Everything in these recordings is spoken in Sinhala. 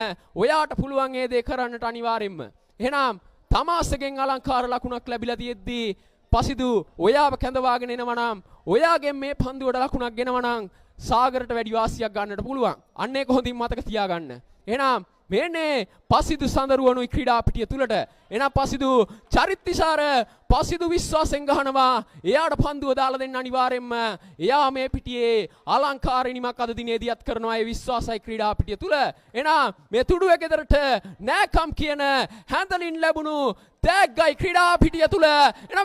ඔයාට පුළුවන් ඒ දේ කරන්නට අනිවාර්යෙන්ම. එහෙනම් තමාසගෙන් අලංකාර ලකුණක් ලැබිලා තියෙද්දී පසිදු ඔයාව කැඳවාගෙන එනවා නම් ඔයාගෙන් මේ පන්දුවට ලකුණක් ගෙනවා නම් සාගරට වැඩි වාසියක් ගන්නට පුළුවන්. අන්න ඒක හොඳින් මතක තියාගන්න. එහෙනම් මේනේ පසිදු සඳරුවනුයි ක්‍රීඩා පිටිය තුලට. එහෙනම් පසිදු චරිතීසාර පසිදු විශ්වාසෙන් ගහනවා. එයාට පන්දුව දාලා දෙන්න අනිවාර්යෙන්ම. එයා මේ පිටියේ අලංකාරිනිමක් අද දිනේදීත් කරනවා ඒ විශ්වාසයි ක්‍රීඩා පිටිය තුල. එහෙනම් මේ තුඩුවේ ගෙදරට නෑකම් කියන හැඳලින් ලැබුණු තෑග්ගයි ක්‍රීඩා පිටිය තුල. එහෙනම්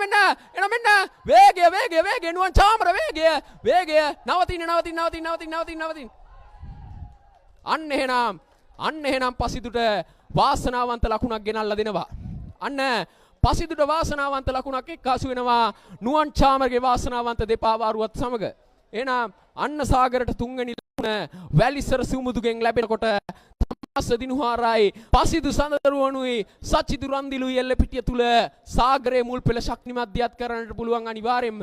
මෙන්න වේගය නුවන් චාමර වේගය නවතින්න. අන්න එහෙනම් පසිදුට වාසනාවන්ත ලකුණක් ගෙනල්ලා දෙනවා. අන්න පසිදුට වාසනාවන්ත ලකුණක් එක්කාසු වෙනවා නුවන් චාමරගේ වාසනාවන්ත දෙපා වාරුවත් සමග. එහෙනම් අන්න සාගරට තුන්වෙනි ලකුණ වැලිසර සුමුදුගෙන් ලැබෙනකොට තමාස දිනුහාරයි පසිදු සඳරුවනුයි සචිදු රන්දිලුයි එල්ල පිටිය තුල සාගරයේ මුල් පෙළ ශක්තිමත් දියත් කරන්නට පුළුවන් අනිවාර්යෙන්ම.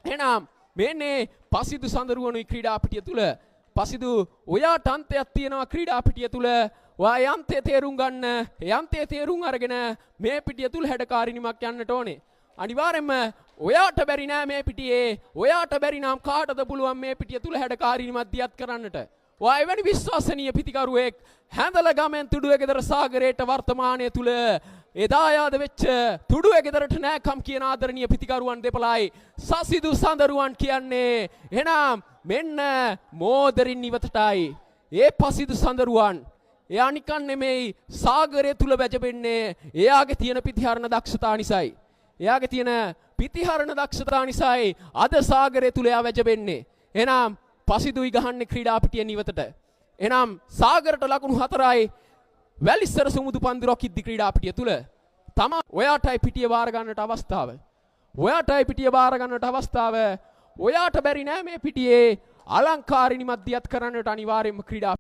එහෙනම් මේනේ පසිදු සඳරුවනුයි ක්‍රීඩා පිටිය තුල පසිදු ඔයාට අන්තයක් තියෙනවා ක්‍රීඩා පිටිය තුල. ඔයා යන්තේ තේරුම් ගන්න. යන්තේ තේරුම් අරගෙන මේ පිටිය තුල හැඩකාරිනිමක් යන්නට ඕනේ. අනිවාර්යෙන්ම ඔයාට බැරි නෑ මේ පිටියේ. ඔයාට බැරි නම් කාටද පුළුවන් මේ පිටිය තුල හැඩකාරිනිමක් දියත් කරන්නට. ඔයා එවැනි විශ්වාසනීය පිටිකරුවෙක් හැඳල ගමෙන් තුඩුවේ ගෙදර සාගරයට වර්තමානයේ තුල එදා යාද වෙච්ච තුඩුවේ ගෙදරට නෑකම් කියන ආදරණීය පිටිකරුවන් දෙපළයි සසිදු සඳරුවන් කියන්නේ. එහෙනම් මෙන්න මෝදරින් ඉවතටයි ඒ පසිදු සඳරුවන්. එයා නිකන් නෙමෙයි සාගරය තුල වැජබෙන්නේ එයාගේ තියෙන පිටිහරණ දක්ෂතා නිසායි. එයාගේ තියෙන පිටිහරණ දක්ෂතා නිසායි අද සාගරය තුල එයා වැජබෙන්නේ. එහෙනම් පසිදුයි ගහන්නේ ක්‍රීඩා පිටියෙන් ඉවතට. එහෙනම් සාගරට ලකුණු 4යි වැලිසර සුමුදු පන්දුරක් ඉද්දි ක්‍රීඩා පිටිය තුල තමා ඔයාටයි පිටිය වාර ගන්නට අවස්ථාව. ඔයාටයි පිටිය වාර ගන්නට අවස්ථාව. ඔයාට බැරි නෑ මේ පිටියේ අලංකාරිනිමත් දියත් කරන්නට අනිවාර්යෙන්ම ක්‍රීඩා